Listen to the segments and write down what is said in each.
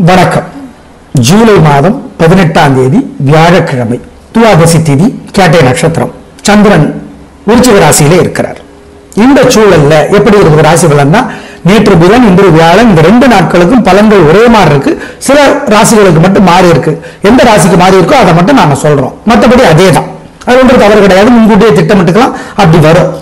வணக்கம். ஜூலை மாதம் 18ஆம் தேதி வியாழக்கிழமை, துவாதசி திதி, கேட்டை நட்சத்திரம். சந்திரன் விருச்சிக ராசியிலே இருக்கிறார். இந்த சூழல்ல எப்படி இருக்கிற ராசி பலன்னா, நேற்று புதன் இன்று வியாழன், இந்த 2 நாட்களுக்கும் பலன்கள் ஒரே மாதிரி இருக்கு. சில ராசிகளுக்கு மட்டும் மாறி இருக்கு. எந்த ராசிக்கு மாறி இருக்கோ அதை மட்டும் நாங்க சொல்றோம். மற்றபடி அதே தான். அது ஒன்று தவறு கிடையாது. முன்கூட்டியே திட்டமிட்டுக்கலாம். அப்படி வரும்.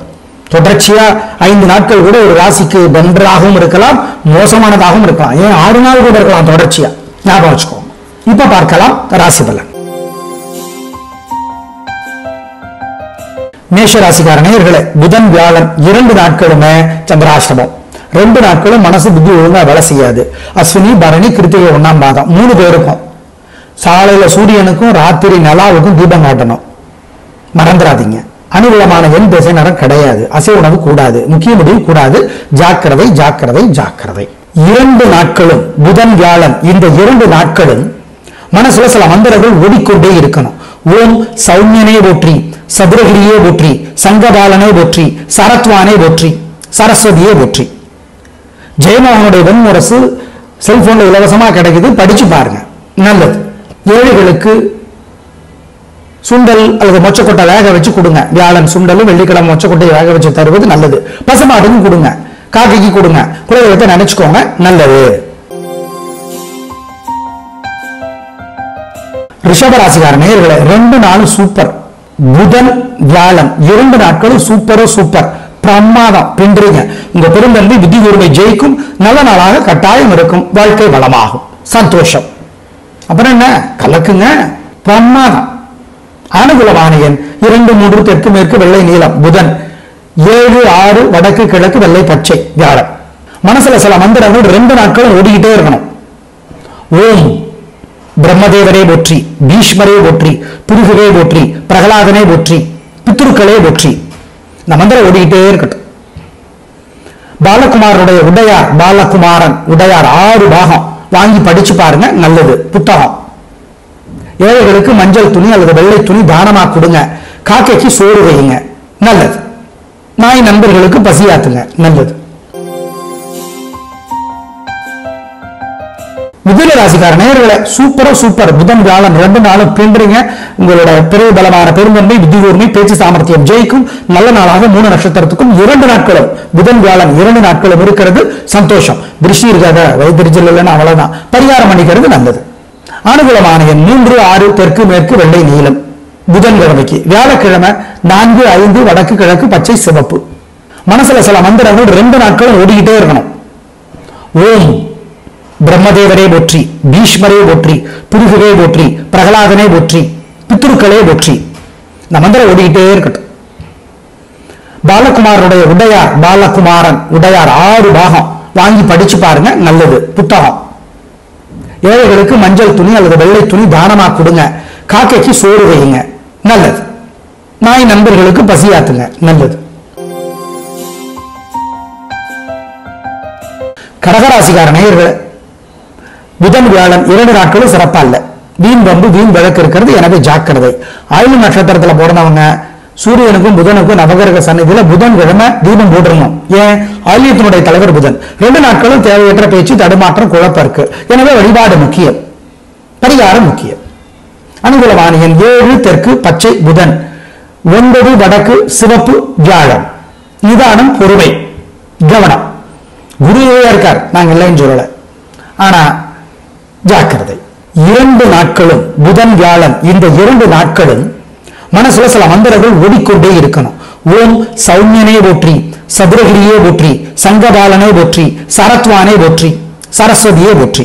தொடர்ச்சியா 5 நாட்கள் கூட ஒரு ராசிக்கு நன்றாகவும் இருக்கலாம், மோசமானதாகவும் இருக்கலாம். ஏன் 6 நாள் கூட இருக்கலாம் தொடர்ச்சியா. ஞாபகம் வச்சுக்கோங்க. இப்ப பார்க்கலாம் ராசி பலன். மேஷ ராசிக்காரனே, புதன் வியாழன் 2 நாட்களுமே சந்திராஷ்டமம். 2 நாட்களும் மனசு புத்தி ஒழுங்கா வேலை செய்யாது. அஸ்வினி பரணி கிருத்திகை 1ஆம் பாதம் 3 பேருக்கும் சாலையில சூரியனுக்கும் ராத்திரி நிலாவுக்கும் தீபம் காட்டணும். மறந்துடாதீங்க. அனுகூலமான எண் திசை நேரம் கிடையாது. அசைவ உணவு கூடாது. முக்கிய முடிவு கூடாது. ஜாக்கிரதை ஜாக்கிரதை ஜாக்கிரதை. 2 நாட்களும் புதன் வியாழன், இந்த 2 நாட்களும் மனசுல சில மந்திரங்கள் ஓடிக்கொண்டே இருக்கணும். ஓம் சௌமியனே போற்றி, சதுரகிரியே போற்றி, சங்கபாலனே போற்றி, சரத்வானே போற்றி, சரஸ்வதியே போற்றி. ஜெயமோகனுடைய வெண்முரசு செல்போன்ல இலவசமா கிடைக்குது, படிச்சு பாருங்க, நல்லது. ஏழைகளுக்கு சுண்டல் அல்லது மொச்சக்கொட்டை வேக வச்சு கொடுங்க. வியாழன் சுண்டலும் வெள்ளிக்கிழமை மொச்சக்கொட்டையை வேக வச்சு தருவது நல்லது. பசுமாட்டுக்கும் கொடுங்க, காக்கைக்கு கொடுங்க. குலதெய்வத்தை நினைச்சுக்கோங்க, நல்லது. ரிஷபராசிக்கார நேயர்களே, 2 நாளும் சூப்பர். புதன் வியாழன் 2 நாட்களும் சூப்பரோ சூப்பர், பிரமாதம். பின்றீங்க. உங்க பெருந்தன்மை விதி உரிமை ஜெயிக்கும். நல்ல நாளாக கட்டாயம் இருக்கும். வாழ்க்கை வளமாகும். சந்தோஷம். அப்புறம் என்ன, கலக்குங்க. பிரமாதம். அனுகூலமான எண் 2, 3 தெற்கு மேற்கு வெள்ளை நீலம். புதன் 7, 6 வடக்கு கிழக்கு வெள்ளை பச்சை. வியாழன் மனசுல சில மந்திரங்கள் 2 நாட்களும் ஓடிக்கிட்டே இருக்கணும். ஓம் பிரம்மதேவரே போற்றி, பீஷ்மரே போற்றி, புருகரே போற்றி, பிரகலாதனே போற்றி, பித்ருக்களே போற்றி. இந்த மந்திரம் ஓடிக்கிட்டே இருக்கட்டும். பாலகுமாரனுடைய உடையார், பாலகுமாரன் உடையார் 6 பாகம் வாங்கி படிச்சு பாருங்க, நல்லது. புத்தகம். ஏழைகளுக்கு மஞ்சள் துணி அல்லது வெள்ளை துணி தானமா கொடுங்க. காக்கைக்கு சோறு வையுங்க, நல்லது. நாய் நண்பர்களுக்கு பசியாத்துங்க, நல்லது. மிதுன ராசிக்கார நேயர்களே, சூப்பரோ சூப்பர். புதன் வியாழன் 2 நாளும் பின்றீங்க. உங்களோட பெரிய பலமான பெருந்தன்மை விதி உரிமை பேச்சு சாமர்த்தியம் ஜெயிக்கும். நல்ல நாளாக 3 நட்சத்திரத்துக்கும் 2 நாட்களும் புதன் வியாழன் 2 நாட்களும் இருக்கிறது. சந்தோஷம். திருஷ்டி இருக்காத, வைத்திருச்சல் இல்லைன்னா அவ்வளவுதான். பரிகாரம் பண்ணிக்கிறது நல்லது. அனுகூலமான எண் 3, 6 தெற்கு மேற்கு வெள்ளை நீலம். புதன்கிழமைக்கு. வியாழக்கிழமை 4, 5 வடக்கு கிழக்கு பச்சை சிவப்பு. மனசுல சில மந்திரங்கள் 2 நாட்களும் ஓடிக்கிட்டே இருக்கணும். ஓம் பிரம்மதேவரே போற்றி, பீஷ்மரே போற்றி, புருகரே போற்றி, பிரகலாதனே போற்றி, பித்ருக்களே போற்றி. இந்த மந்திரம் ஓடிக்கிட்டே இருக்கட்டும். பாலகுமாரனுடைய உடையார், பாலகுமாரன் உடையார் 6 பாகம் வாங்கி படிச்சு பாருங்க, நல்லது. புத்தகம். ஏழைகளுக்கு மஞ்சள் துணி அல்லது வெள்ளை துணி தானமா கொடுங்க. காக்கைக்கு சோறு வையுங்க, நல்லது. நாய் நண்பர்களுக்கு பசியாத்துங்க, நல்லது. கடகராசிக்கார நேயர்களே, புதன் வியாழன் 2 நாட்களும் சிறப்பா இல்ல. வீண் பம்பு வீண் வழக்கு இருக்கிறது, எனவே ஜாக்கிரதை. ஆயுள் நட்சத்திரத்துல பிறந்தவங்க சூரியனுக்கும் புதனுக்கும் நவகிரக சன்னிதியில புதன்கிழமை தீபம் போட்டுருணும். ஏன், ஆலயத்தினுடைய தலைவர் புதன். 2 நாட்களும் தேவையற்ற பேச்சு, தடுமாற்றம், குழப்பம் இருக்கு. எனவே வழிபாடு முக்கியம், பரிகாரம் முக்கியம். அனுகூலமான எண் 7 தெற்கு பச்சை புதன், 9 வடக்கு சிவப்பு வியாழன். நிதானம், பொறுமை, கவனம். குருவே இருக்கார், நாங்க இல்லைன்னு சொல்லல, ஆனா ஜாக்கிரதை. 2 நாட்களும் புதன் வியாழன், இந்த 2 நாட்களும் மனசுல சில மந்திரங்கள் ஓடிக்கொண்டே இருக்கணும். ஓம் சௌமியனே போற்றி, சதுரகிரியே போற்றி, சங்கபாலனே போற்றி, சரத்வானே போற்றி, சரஸ்வதியே போற்றி.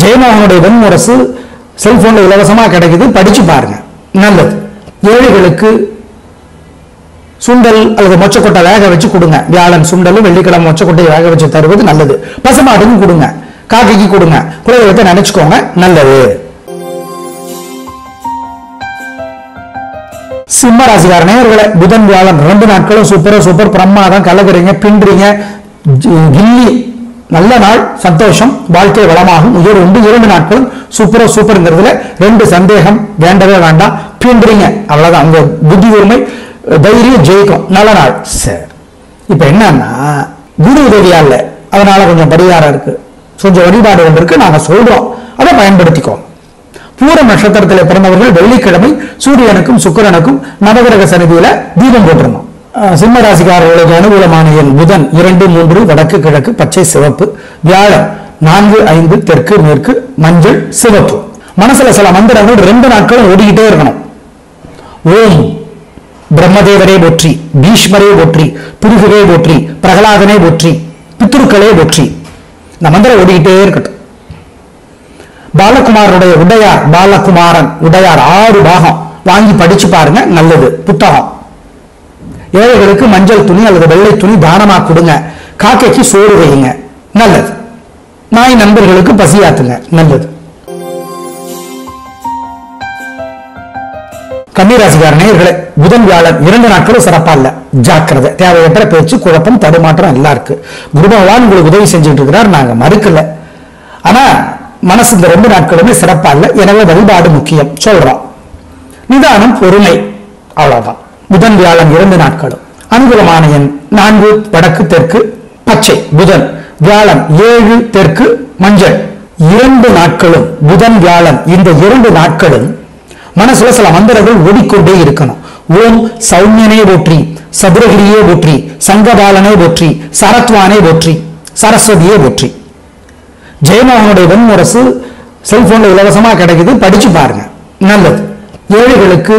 ஜெயமோகனுடைய வெண்முரசு செல்போன்ல இலவசமா கிடைக்குது, படிச்சு பாருங்க, நல்லது. ஏழைகளுக்கு சுண்டல் அல்லது மொச்சக்கொட்டை வேக வச்சு கொடுங்க. வியாழன் சுண்டலும் வெள்ளிக்கிழமை மொச்சக்கொட்டையை வேக வச்சு தருவது நல்லது. பசுமாட்டுக்கும் கொடுங்க, காக்கைக்கு கொடுங்க. குலதெய்வத்தை நினைச்சுக்கோங்க, நல்லது. சிம்ம ராசிக்கார நேயர்களே, புதன் வியாழன் 2 நாட்களும் சூப்பரோ சூப்பர், பிரமாதம். கலக்குறீங்க, பின்றீங்க, கில்லி. நல்ல நாள், சந்தோஷம். வாழ்க்கை வளமாகும். உயர் உண்டு. 2 நாட்களும் சூப்பரோ சூப்பர்ங்கிறதுல 2 சந்தேகம் வேண்டவே வேண்டாம். பின்றீங்க, அவ்வளவுதான். உங்க புத்தி உரிமை தைரியம் ஜெயிக்கும். நல்ல நாள். சரி, இப்ப என்னன்னா குரு உதவியா இல்ல, அதனால கொஞ்சம் பரிகாரம் இருக்கு. கொஞ்சம் வழிபாடு இருக்கு, நாங்க சொல்றோம், அதை பயன்படுத்திக்கோ. பூரம் நட்சத்திரத்தில் பிறந்தவர்கள் வெள்ளிக்கிழமை சூரியனுக்கும் சுக்கிரனுக்கும் நவகிரக சந்நிதியில தீபம் போட்டுறணும். சிம்ம ராசிக்காரர்களுக்கு அனுகூலமான எண் புதன் 2, 3 வடக்கு கிழக்கு பச்சை சிவப்பு, வியாழன் 4, 5 தெற்கு மேற்கு மஞ்சள் சிவப்பு. மனசுல சில மந்திரங்கள் 2 நாட்கள் ஓடிக்கிட்டே இருக்கணும். ஓம் பிரம்மதேவரே போற்றி, பீஷ்மரே போற்றி, பிருகுவே போற்றி, பிரகலாதனே போற்றி, பித்ருக்களே போற்றி. இந்த மந்திரம் ஓடிக்கிட்டே இருக்கட்டும். பாலகுமாரனுடைய உடையார், பாலகுமாரன் உடையார் 6 பாகம் வாங்கி படிச்சு பாருங்க, நல்லது. புத்தகம். ஏழைகளுக்கு மஞ்சள் துணி அல்லது வெள்ளை துணி தானமா கொடுங்க. காக்கைக்கு சோறு வையுங்க, நல்லது. நாய் நண்பர்களுக்கு பசியாத்துங்க, நல்லது. கன்னிராசிக்கார நேயர்களே, புதன் வியாழன் 2 நாட்களும் சிறப்பா இல்ல, ஜாக்கிரதை. தேவையற்ற பேச்சு, குழப்பம், தடுமாற்றம் எல்லாம் இருக்கு. குரு பகவான் உங்களுக்கு உதவி செஞ்சுட்டு இருக்கிறார், நாங்க மறுக்கல. ஆனா மனசு இந்த 2 நாட்களுமே சிறப்பா இல்ல, எனவே வழிபாடு முக்கியம் சொல்றோம். நிதானம், பொறுமை, அவ்வளவுதான். புதன் வியாழன் 2 நாட்களும். அனுகூலமான எண் 4 வடக்கு தெற்கு பச்சை. புதன் வியாழன் 7 தெற்கு மஞ்சள். 2 நாட்களும் புதன் வியாழன் இந்த 2 நாட்களும் மனசுல சில மந்திரங்கள் ஓடிக்கொண்டே இருக்கணும். ஓம் சௌமியனே போற்றி, சதுரகிரியே போற்றி, சங்கபாலனே போற்றி, சரத்வானே போற்றி, சரஸ்வதியே போற்றி. ஜெயமோகனுடைய வெண்முரசு செல்போன்ல இலவசமா கிடைக்குது, படிச்சு பாருங்க, நல்லது. ஏழைகளுக்கு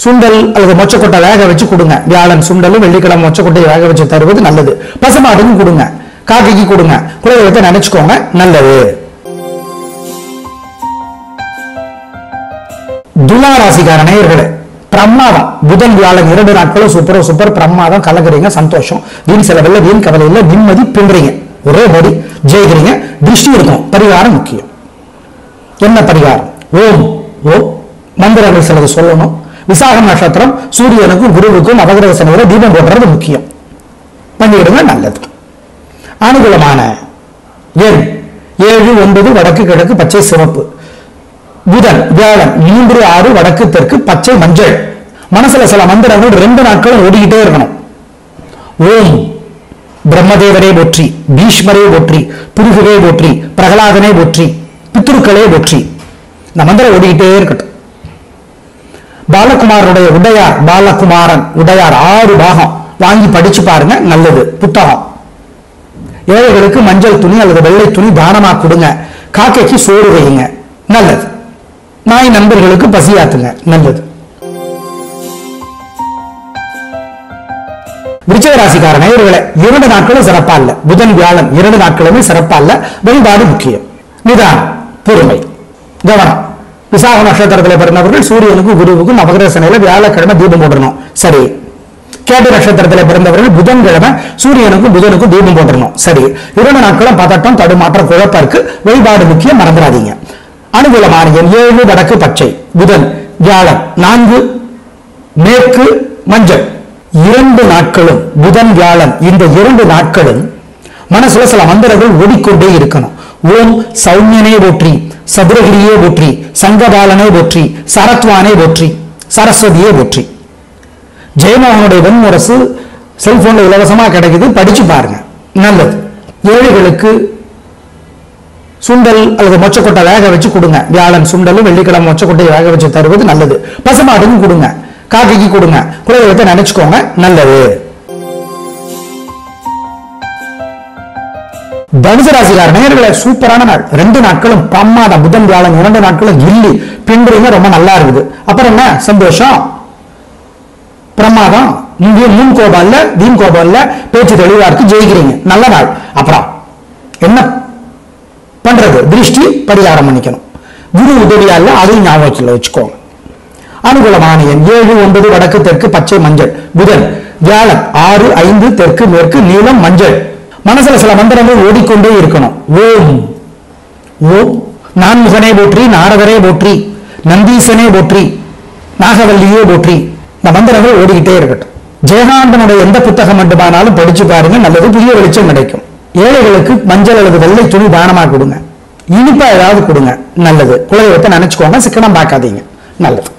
சுண்டல் அல்லது மொச்சக்கொட்டை வேக வச்சு கொடுங்க. வியாழன் சுண்டலும் வெள்ளிக்கிழமை மொச்சக்கொட்டையை வேக வச்சு தருவது நல்லது. பசுமாடுக்கும் கொடுங்க, காக்கைக்கு கொடுங்க, குலதெய்வத்தை நினைச்சுக்கோங்க, நல்லது. துலா ராசிக்கார நேயர்களே, பிரமாதம். புதன் வியாழன் 2 நாட்களும் சூப்பர் பிரமாதம். கலக்குறீங்க, சந்தோஷம். வீண் செலவில்லை, வீண் கவலை இல்லை, நிம்மதி பின்றீங்க, ஒரே படி ஜெயிக்கிறீங்க. திருஷ்டி இருக்கும். பரிகாரம் முக்கியம். என்ன பரிகாரம்? ஓம் ஓம் மந்திரங்கள் சிலது சொல்லணும். விசாகம் நட்சத்திரம் சூரியனுக்கும் குருவுக்கும் நவகிரக சனியில தீபம் போடுறது முக்கியம், பண்ணிடுங்க, நல்லது. அனுகூலமான எண் 7, 9 வடக்கு கிழக்கு பச்சை சிவப்பு. புதன் வியாழன் 3, 6 வடக்கு தெற்கு பச்சை மஞ்சள். மனசுல சில மந்திரங்கள் 2 நாட்களும் ஓடிக்கிட்டே இருக்கணும். ஓம் பிரம்மதேவரே போற்றி, பீஷ்மரே போற்றி, பிருகுவே போற்றி, பிரகலாதனே போற்றி, பித்ருக்களே போற்றி. இந்த மந்திரம் ஓடிக்கிட்டே இருக்கட்டும். பாலகுமாரனுடைய உடையார், பாலகுமாரன் உடையார் 6 பாகம் வாங்கி படிச்சு பாருங்க, நல்லது. புத்தகம். ஏழைகளுக்கு மஞ்சள் துணி அல்லது வெள்ளை துணி தானமா கொடுங்க. காக்கைக்கு சோறு வையுங்க, நல்லது. நாய் நண்பர்களுக்கு பசியாத்துங்க, நல்லது. விருச்சிக ராசிக்கார நேயர்களே, 2 நாட்களும் சிறப்பா இல்ல. புதன் வியாழன் 2 நாட்களுமே சிறப்பா இல்ல, வழிபாடு முக்கியம். நிதானம், பொறுமை, கவனம். விசாக நட்சத்திரத்தில் பிறந்தவர்கள் சூரியனுக்கும் குருவுக்கும் நவகிரக சனியில வியாழக்கிழமை தீபம் போடணும், சரி. கேட்டு நட்சத்திரத்தில் பிறந்தவர்கள் புதன்கிழமை சூரியனுக்கும் புதனுக்கும் தீபம் போடணும், சரி. 2 நாட்களும் பதட்டம், தடுமாற்றம், குழப்பம் இருக்கு, வழிபாடு முக்கியம், மறந்துடாதீங்க. அனுகூலமான எண் 7 வடக்கு பச்சை. புதன் வியாழன் 4 மேற்கு மஞ்சள். 2 நாட்களும் புதன் வியாழன் இந்த 2 நாட்களும் மனசுல சில மந்திரங்கள் ஓடிக்கொண்டே இருக்கணும். ஓம் சௌமியனே போற்றி, சதுரகிரியே போற்றி, சங்கபாலனே போற்றி, சரத்வானே போற்றி, சரஸ்வதியே போற்றி. ஜெயமோகனுடைய வெண்முரசு செல்போன்ல இலவசமா கிடைக்குது, படிச்சு பாருங்க, நல்லது. ஏழைகளுக்கு சுண்டல் அல்லது மொச்சக்கொட்டை வேக வச்சு கொடுங்க. வியாழன் சுண்டலும் வெள்ளிக்கிழமை மொச்சக்கொட்டையை வேக வச்சு தருவது நல்லது. பசுமாடுக்கும் கொடுங்க, காக்கைக்கு கொடுங்க, குலதெய்வத்தை நினைச்சுக்கோங்க, நல்லது. தனுசு ராசிக்கார நேயர்களே, சூப்பரான நாள். 2 நாட்களும் பிரமாதம். புதன் வியாழன் 2 நாட்களும் கில்லி பின்றீங்க, ரொம்ப நல்லா இருக்குது. அப்புறம் என்ன சந்தோஷம், பிரமாதம். முன் கோபம் இல்ல, வீண் கோபம் இல்ல, பேச்சு தெளிவா இருக்கு, ஜெயிக்கிறீங்க, நல்ல நாள். அப்புறம் என்ன பண்றது? திருஷ்டி பரிகாரம் பண்ணிக்கணும். குரு உதவியா இல்ல, அதையும் ஞாபகத்தில் வச்சுக்கோங்க. அனுகூலமான எண் 7, 9 வடக்கு தெற்கு பச்சை மஞ்சள். புதன் வியாழன் 6, 5 தெற்கு மேற்கு நீலம் மஞ்சள். மனசுல சில மந்திரங்கள் ஓடிக்கொண்டே இருக்கணும். ஓம் ஓம் நான்முகனே போற்றி, நாரதரே போற்றி, நந்தீசனே போற்றி, நாகவல்லியே போற்றி. இந்த மந்திரங்கள் ஓடிக்கிட்டே இருக்கட்டும். ஜெயகாந்தனுடைய எந்த புத்தகம் வேண்டுமானாலும் படிச்சு பாருங்க, நல்லது. புதிய வெளிச்சம் கிடைக்கும். ஏழைகளுக்கு மஞ்சள் அல்லது வெள்ளை துணி தானமா கொடுங்க. இனிப்பா ஏதாவது கொடுங்க, நல்லது. குலதெய்வத்தை நினைச்சுக்கோங்க, சிக்கனம் பார்க்காதீங்க, நல்லது.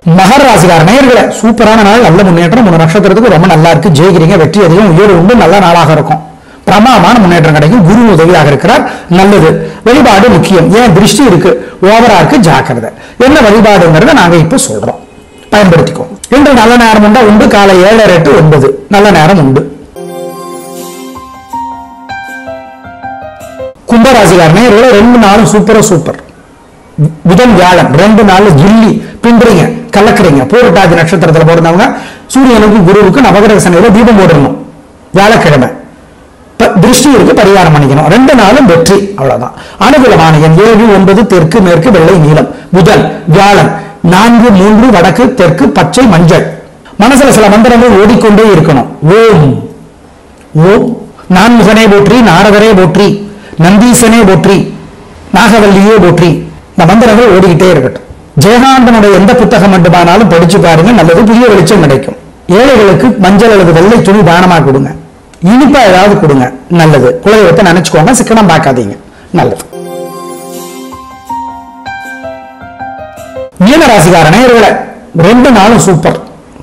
மகர ராசிக்கார நேயர்களே, சூப்பரான நாள், நல்ல முன்னேற்றம். 3 நட்சத்திரத்துக்கு ரொம்ப நல்லா இருக்கு. ஜெயிக்கிறீங்க, வெற்றி அதிகம், உயர்வு உண்டு, நல்ல நாளாக இருக்கும். பிரமாதமான முன்னேற்றம் கிடைக்கும். குரு உதவியாக இருக்கிறார், நல்லது. வழிபாடு முக்கியம். ஏன் திருஷ்டி இருக்கு, ஓவரா இருக்கு, ஜாக்கிரதை. என்ன வழிபாடுங்கிறத நாங்க இப்ப சொல்றோம், பயன்படுத்திக்கோ. இன்று நல்ல நேரம் உண்டா? உண்டு. காலை 7:30 to 9 நல்ல நேரம் உண்டு. கும்பராசிக்கார நேயர்களே, 2 நாளும் சூப்பர். புதன் வியாழன் 2 நாள் ஜில்லி பின்றீங்க, கலக்குறீங்க. பூரட்டாதி நட்சத்திரத்தில் பிறந்தவங்க சூரியனுக்கு குருவுக்கு நவகிரக சனியில தீபம் போடணும். வியாழக்கிழமை திருஷ்டி இருக்கு, பரிகாரம் பண்ணிக்கணும். 2 நாளும் வெற்றி, அவ்வளவுதான். அனுகூலமான எண் 7, 9 தெற்கு மேற்கு வெள்ளை நீலம். புதன் வியாழன் 4, 3 வடக்கு தெற்கு பச்சை மஞ்சள். மனசுல சில மந்திரங்கள் ஓடிக்கொண்டே இருக்கணும். ஓம் ஓம் நான்முகனே போற்றி, நாரதரே போற்றி, நந்தீசனே போற்றி, நாகவல்லியே போற்றி. இந்த மந்திரங்கள் ஓடிக்கிட்டே இருக்கட்டும். ஜெயகாந்தனுடைய எந்த புத்தகம் வேண்டுமானாலும் படிச்சு பாருங்க, நல்லது. புதிய வெளிச்சம் கிடைக்கும். ஏழைகளுக்கு மஞ்சள் அல்லது வெள்ளை துணி தானமா கொடுங்க. இனிப்பா ஏதாவது கொடுங்க, நல்லது. குலதெய்வத்தை நினைச்சுக்கோங்க, சிக்கனம் பார்க்காதீங்க, நல்லது. மீனராசிக்கார நேயர்களே, 2 நாளும் சூப்பர்,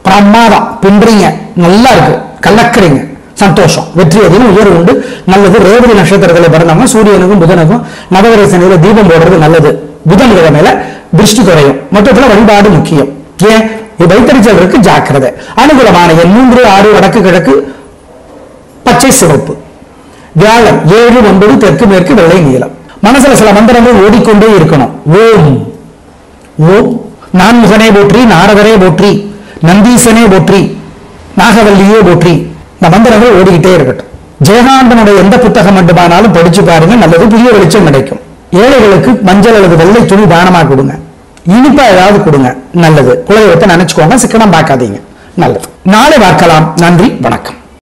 பிரமாதம். பின்றீங்க, நல்லா இருக்கு, கலக்குறீங்க, சந்தோஷம். வெற்றி அதிகம், உயர்வு உண்டு, நல்லது. ரேவதி நட்சத்திரத்தில் பிறந்தவங்க சூரியனுக்கும் புதனுக்கும் நவகிரக சனியில தீபம் போடுறது நல்லது. புதன் கிழமையில திருஷ்டி குறையும். மொத்தத்துல வழிபாடு முக்கியம். ஏன் வைத்தறிச்சல் இருக்கு, ஜாக்கிரதை. அனுகூலமான எண் 3, 6 வடக்கு கிழக்கு பச்சை சிவப்பு. வியாழன் 7, 9 தெற்கு மேற்கு வெள்ளை நீலம். மனசுல சில மந்திரங்கள் ஓடிக்கொண்டே இருக்கணும். ஓம் ஓம் நான்முகனே போற்றி, நாரதரே போற்றி, நந்தீசனே போற்றி, நாகவல்லியே போற்றி. இந்த மந்திரங்கள் ஓடிக்கிட்டே இருக்கட்டும். ஜெயகாந்தனுடைய எந்த புத்தகம் வேண்டுமானாலும் படிச்சு பாருங்க, நல்லது. புதிய வெளிச்சம் கிடைக்கும். ஏழைகளுக்கு மஞ்சள் அல்லது வெள்ளை துணி தானமா கொடுங்க. இனிப்பா ஏதாவது கொடுங்க, நல்லது. குலதெய்வத்தை நினைச்சுக்கோங்க, சிக்கனம் பார்க்காதீங்க, நல்லது. நாளை பார்க்கலாம். நன்றி, வணக்கம்.